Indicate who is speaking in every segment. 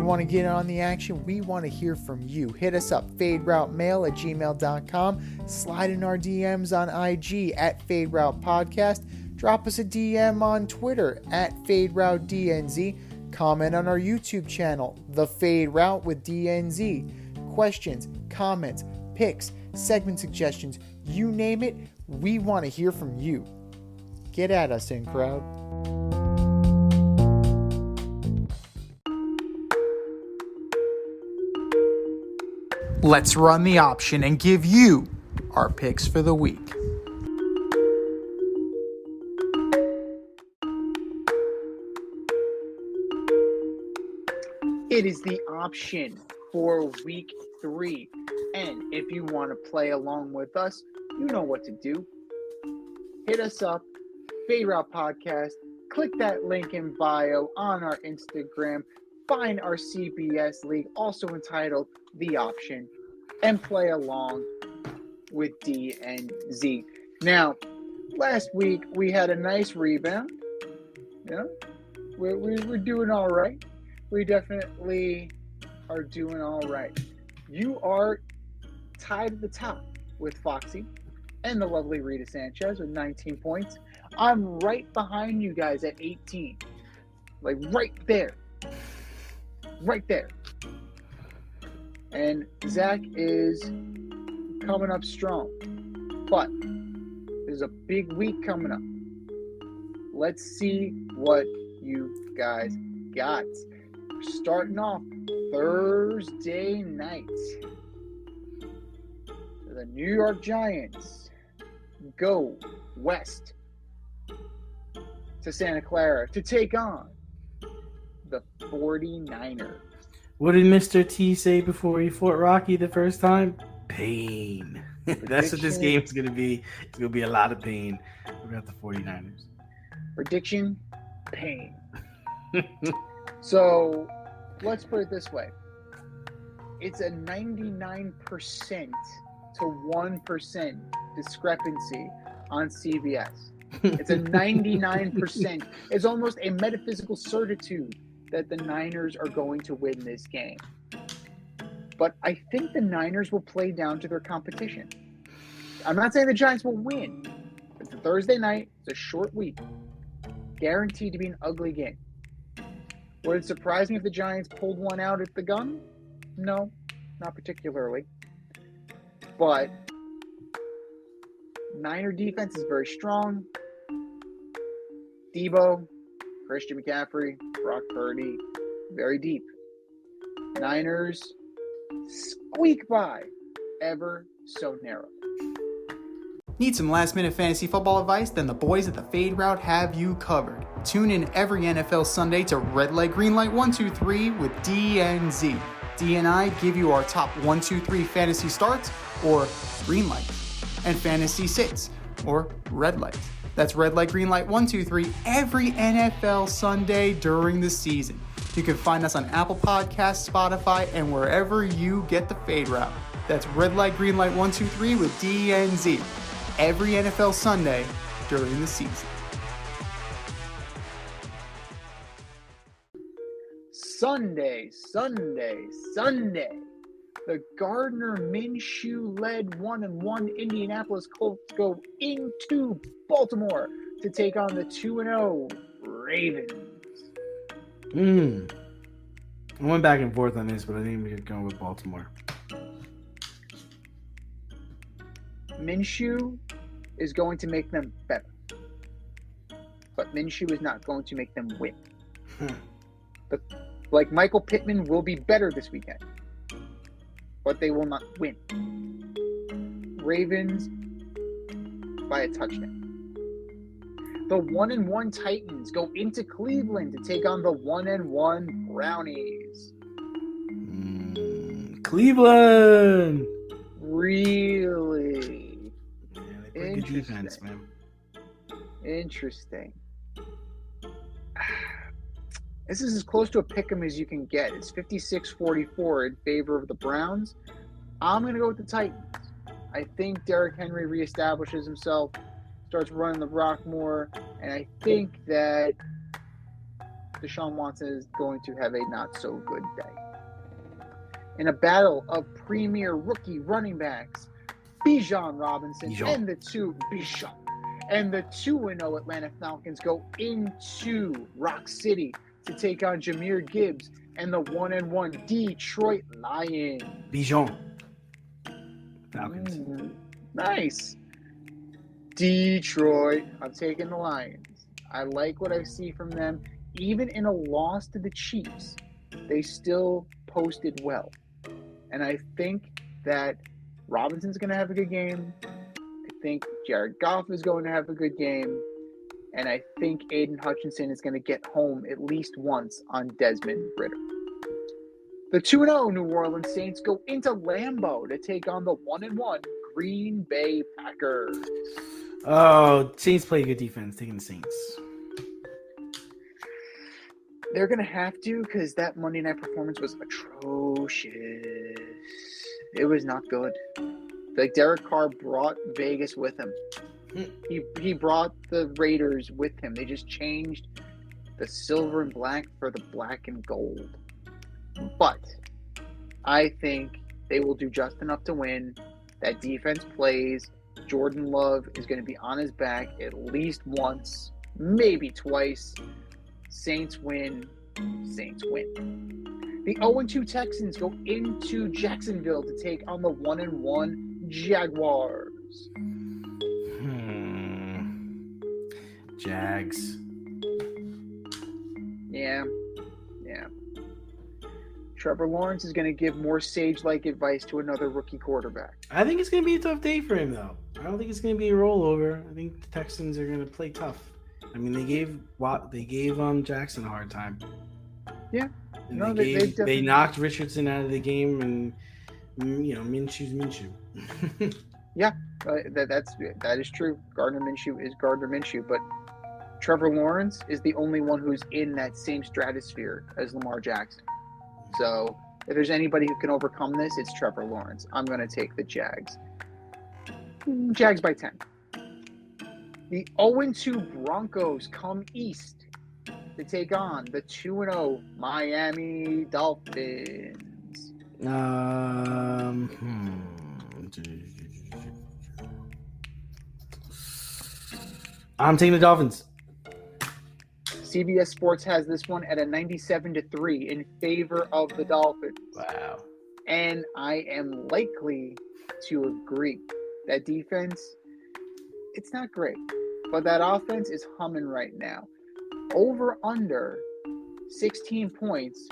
Speaker 1: You want to get on the action? We want to hear from you. Hit us up, faderoutemail@gmail.com. Slide in our DMs on IG @FadeRoutePodcast. Drop us a DM on Twitter @FadeRouteDNZ. Comment on our YouTube channel, The Fade Route with DNZ. Questions, comments, picks, segment suggestions, you name it, we want to hear from you. Get at us, in crowd. Let's run the option and give you our picks for the week. It is the option for week 3. And if you want to play along with us, you know what to do. Hit us up, Fade Route Podcast. Click that link in bio on our Instagram. Find our CBS League, also entitled The Option, and play along with D and Z. Now, last week we had a nice rebound. Yeah, we're doing all right. We definitely are doing all right. You are tied at the top with Foxy and the lovely Rita Sanchez with 19 points. I'm right behind you guys at 18. Like right there. Right there. And Zach is coming up strong. But there's a big week coming up. Let's see what you guys got. We're starting off Thursday night. The New York Giants go west to Santa Clara to take on the 49ers.
Speaker 2: What did Mr. T say before he fought Rocky the first time? Pain. That's what this game is going to be. It's going to be a lot of pain. We got the 49ers.
Speaker 1: Prediction, pain. So, let's put it this way. It's a 99% to 1% discrepancy on CBS. It's a 99%. It's almost a metaphysical certitude that the Niners are going to win this game. But I think the Niners will play down to their competition. I'm not saying the Giants will win. It's a Thursday night. It's a short week. Guaranteed to be an ugly game. Would it surprise me if the Giants pulled one out at the gun? No, not particularly. But Niner defense is very strong. Debo, Christian McCaffrey, Brock Purdy, very deep. Niners squeak by ever so narrow. Need some last-minute fantasy football advice? Then the boys at the Fade Route have you covered. Tune in every NFL Sunday to Red Light, Green Light 1, 2, 3 with DNZ. D and I give you our top 1, 2, 3 fantasy starts, or green light, and fantasy sits, or red light. That's Red Light, Green Light 1, 2, 3 every NFL Sunday during the season. You can find us on Apple Podcasts, Spotify, and wherever you get the Fade Route. That's Red Light, Green Light 1, 2, 3 with DNZ. Every NFL Sunday during the season. Sunday. The Gardner Minshew-led 1-1 Indianapolis Colts go into Baltimore to take on the 2-0 Ravens.
Speaker 2: I went back and forth on this, but I think we could go with Baltimore.
Speaker 1: Minshew is going to make them better. But Minshew is not going to make them win. But like Michael Pittman will be better this weekend. But they will not win. Ravens by a touchdown. The 1-1 Titans go into Cleveland to take on the 1-1 Brownies.
Speaker 2: Cleveland!
Speaker 1: Really?
Speaker 2: Yeah, they play good defense, man.
Speaker 1: Interesting. This is as close to a pick'em as you can get. It's 56-44 in favor of the Browns. I'm going to go with the Titans. I think Derrick Henry reestablishes himself, starts running the rock more, and I think that Deshaun Watson is going to have a not so good day. In a battle of premier rookie running backs, Bijan Robinson and the 2-0 Atlanta Falcons go into Rock City to take on Jahmyr Gibbs and the 1-1 Detroit Lions.
Speaker 2: Bijan. Falcons.
Speaker 1: Nice. Detroit. I'm taking the Lions. I like what I see from them. Even in a loss to the Chiefs, they still posted well. And I think that Robinson's going to have a good game. I think Jared Goff is going to have a good game. And I think Aiden Hutchinson is going to get home at least once on Desmond Ridder. The 2-0 New Orleans Saints go into Lambeau to take on the 1-1 Green Bay Packers.
Speaker 2: Oh, Saints play good defense. Taking the Saints.
Speaker 1: They're going to have to because that Monday night performance was atrocious. It was not good. Like, Derek Carr brought Vegas with him. He brought the Raiders with him. They just changed the silver and black for the black and gold. But I think they will do just enough to win. That defense plays. Jordan Love is going to be on his back at least once, maybe twice. Saints win. Saints win. The 0-2 Texans go into Jacksonville to take on the 1-1 Jaguars.
Speaker 2: Jags.
Speaker 1: Yeah. Trevor Lawrence is going to give more sage-like advice to another rookie quarterback.
Speaker 2: I think it's going to be a tough day for him, though. I don't think it's going to be a rollover. I think the Texans are going to play tough. I mean, they gave Jackson a hard time.
Speaker 1: Yeah.
Speaker 2: And no, they knocked Richardson out of the game, and Minshew's Minshew.
Speaker 1: Yeah, that is true. Gardner Minshew is Gardner Minshew, but Trevor Lawrence is the only one who's in that same stratosphere as Lamar Jackson. So if there's anybody who can overcome this, it's Trevor Lawrence. I'm going to take the Jags. Jags by 10. The 0-2 Broncos come east to take on the 2-0 Miami Dolphins.
Speaker 2: I'm taking the Dolphins.
Speaker 1: CBS Sports has this one at a 97-3 in favor of the Dolphins.
Speaker 2: Wow.
Speaker 1: And I am likely to agree. That defense, it's not great. But that offense is humming right now. Over under 16 points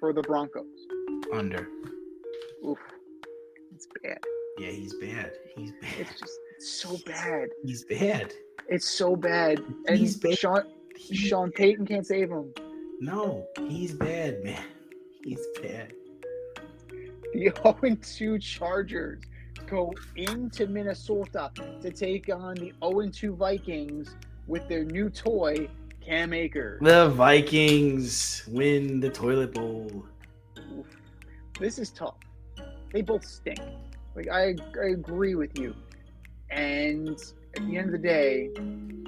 Speaker 1: for the Broncos.
Speaker 2: Under.
Speaker 1: Oof. It's bad.
Speaker 2: Yeah, he's bad.
Speaker 1: It's so bad.
Speaker 2: He's bad.
Speaker 1: It's so bad. And
Speaker 2: He's bad.
Speaker 1: Sean Payton can't save him.
Speaker 2: No, he's bad, man. He's bad.
Speaker 1: The 0-2 Chargers go into Minnesota to take on the 0-2 Vikings with their new toy, Cam Akers.
Speaker 2: The Vikings win the toilet bowl.
Speaker 1: Oof. This is tough. They both stink. Like, I agree with you. And at the end of the day,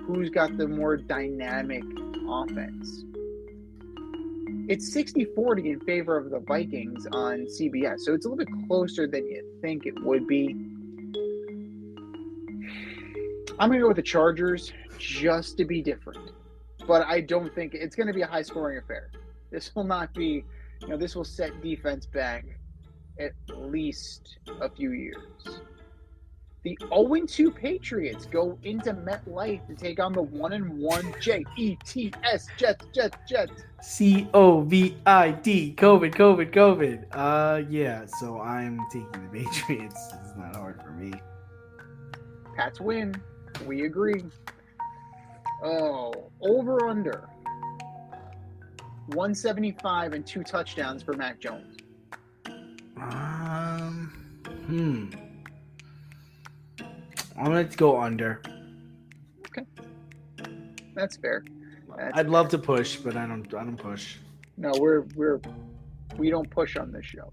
Speaker 1: who's got the more dynamic offense? It's 60-40 in favor of the Vikings on CBS, so it's a little bit closer than you think it would be. I'm going to go with the Chargers just to be different. But I don't think it's going to be a high-scoring affair. This will not be, this will set defense back at least a few years. The 0-2 Patriots go into MetLife to take on the 1-1 Jets.
Speaker 2: COVID, COVID. Yeah, so I'm taking the Patriots. It's not hard for me.
Speaker 1: Pats win. We agree. Oh, over under 175 and 2 touchdowns for Mac Jones.
Speaker 2: I'm going to go under.
Speaker 1: Okay. That's fair.
Speaker 2: I'd love to push, but I don't push.
Speaker 1: No, we don't push on this show.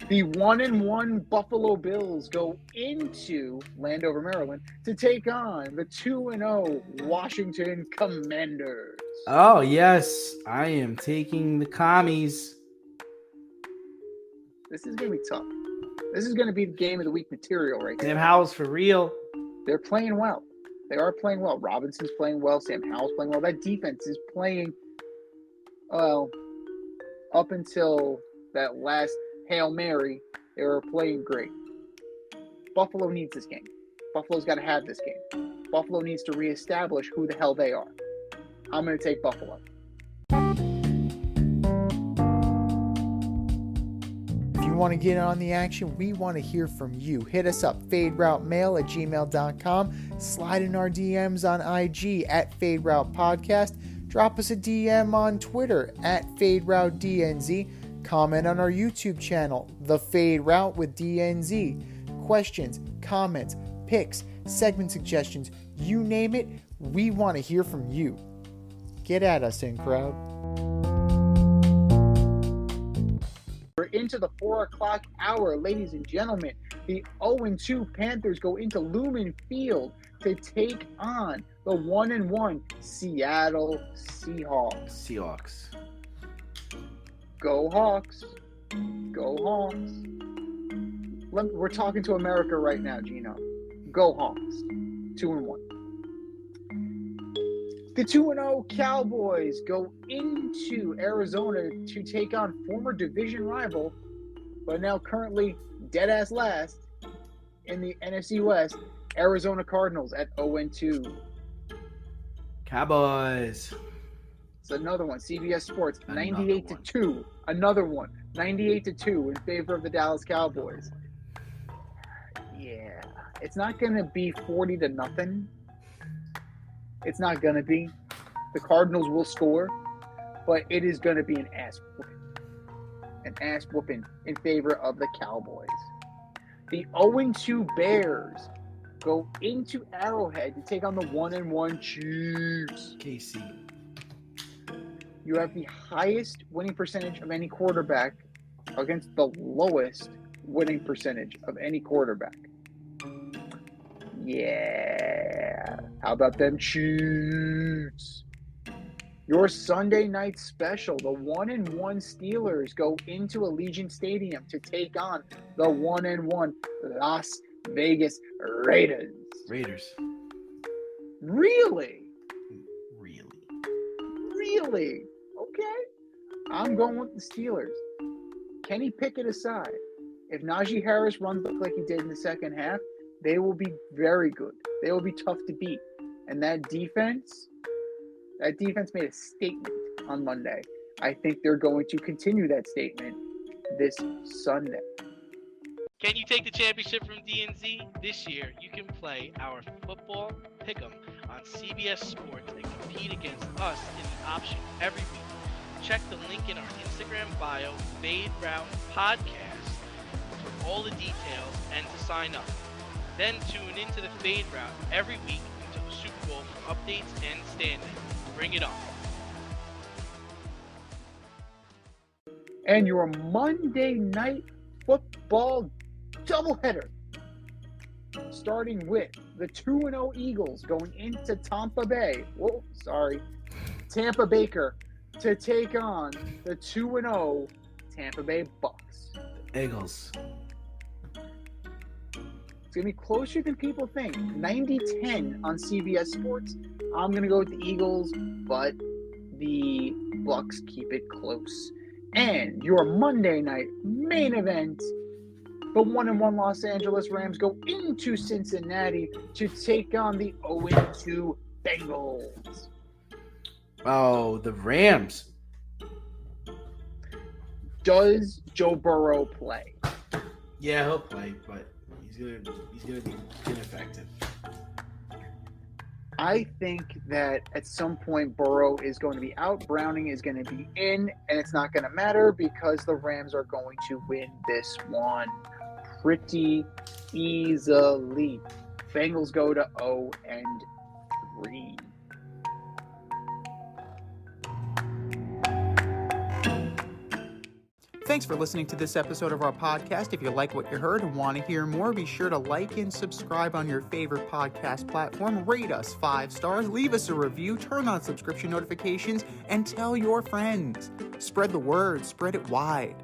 Speaker 1: The 1-1 Buffalo Bills go into Landover, Maryland to take on the 2-0 Washington Commanders.
Speaker 2: Oh, yes. I am taking the commies.
Speaker 1: This is going to be tough. This is going to be the game of the week material right
Speaker 2: Sam
Speaker 1: now.
Speaker 2: Howell's for real.
Speaker 1: They're playing well. They are playing well. Robinson's playing well. Sam Howell's playing well. That defense is playing, well, up until that last Hail Mary, they were playing great. Buffalo needs this game. Buffalo's got to have this game. Buffalo needs to reestablish who the hell they are. I'm going to take Buffalo.
Speaker 3: If you want to get on the action, we want to hear from you. Hit us up, faderoutemail@gmail.com. Slide in our DMs on IG @FadeRoutePodcast. Drop us a DM on Twitter @FadeRouteDNZ. Comment on our YouTube channel, The Fade Route with DNZ. Questions, comments, picks, segment suggestions, you name it, we want to hear from you. Get at us, in crowd.
Speaker 1: We're into the 4 o'clock hour, ladies and gentlemen. The 0-2 Panthers go into Lumen Field to take on the 1-1 Seattle Seahawks. Go Hawks. Go Hawks. We're talking to America right now, Gino. Go Hawks. 2-1. The 2-0 Cowboys go into Arizona to take on former division rival, but now currently dead-ass last in the NFC West, Arizona Cardinals at 0-2.
Speaker 2: Cowboys.
Speaker 1: It's another one. CBS Sports,
Speaker 2: Another
Speaker 1: 98-2. Another one. 98-2 in favor of the Dallas Cowboys. Yeah. It's not going to be 40-0. It's not going to be. The Cardinals will score, but it is going to be an ass whooping. An ass whooping in favor of the Cowboys. The 0-2 Bears go into Arrowhead to take on the 1-1 Chiefs.
Speaker 2: KC.
Speaker 1: You have the highest winning percentage of any quarterback against the lowest winning percentage of any quarterback. Yeah. How about them Chiefs? Your Sunday night special, the 1-1 Steelers go into Allegiant Stadium to take on the 1-1 Las Vegas Raiders. Really? Okay. I'm going with the Steelers. Kenny Pickett aside, if Najee Harris runs like he did in the second half, they will be very good. They will be tough to beat. And that defense made a statement on Monday. I think they're going to continue that statement this Sunday.
Speaker 4: Can you take the championship from DNZ? This year, you can play our football pick'em on CBS Sports and compete against us in the option every week. Check the link in our Instagram bio, Fade Route Podcast, for all the details and to sign up. Then tune into the Fade Route every week until the Super Bowl for updates and standings. Bring it on.
Speaker 1: And your Monday night football doubleheader, starting with the 2-0 Eagles going into Tampa Baker to take on the 2-0 Tampa Bay Bucks.
Speaker 2: Eagles.
Speaker 1: It's going to be closer than people think. 90-10 on CBS Sports. I'm going to go with the Eagles, but the Bucks keep it close. And your Monday night main event, the 1-1 Los Angeles Rams go into Cincinnati to take on the 0-2 Bengals.
Speaker 2: Oh, the Rams.
Speaker 1: Does Joe Burrow play?
Speaker 2: Yeah, he'll play, but he's gonna be ineffective.
Speaker 1: I think that at some point Burrow is going to be out, Browning is going to be in, and it's not going to matter because the Rams are going to win this one pretty easily. Bengals go to 0-3.
Speaker 3: Thanks for listening to this episode of our podcast. If you like what you heard and want to hear more, be sure to like and subscribe on your favorite podcast platform. Rate us 5 stars, leave us a review, turn on subscription notifications, and tell your friends. Spread the word, spread it wide.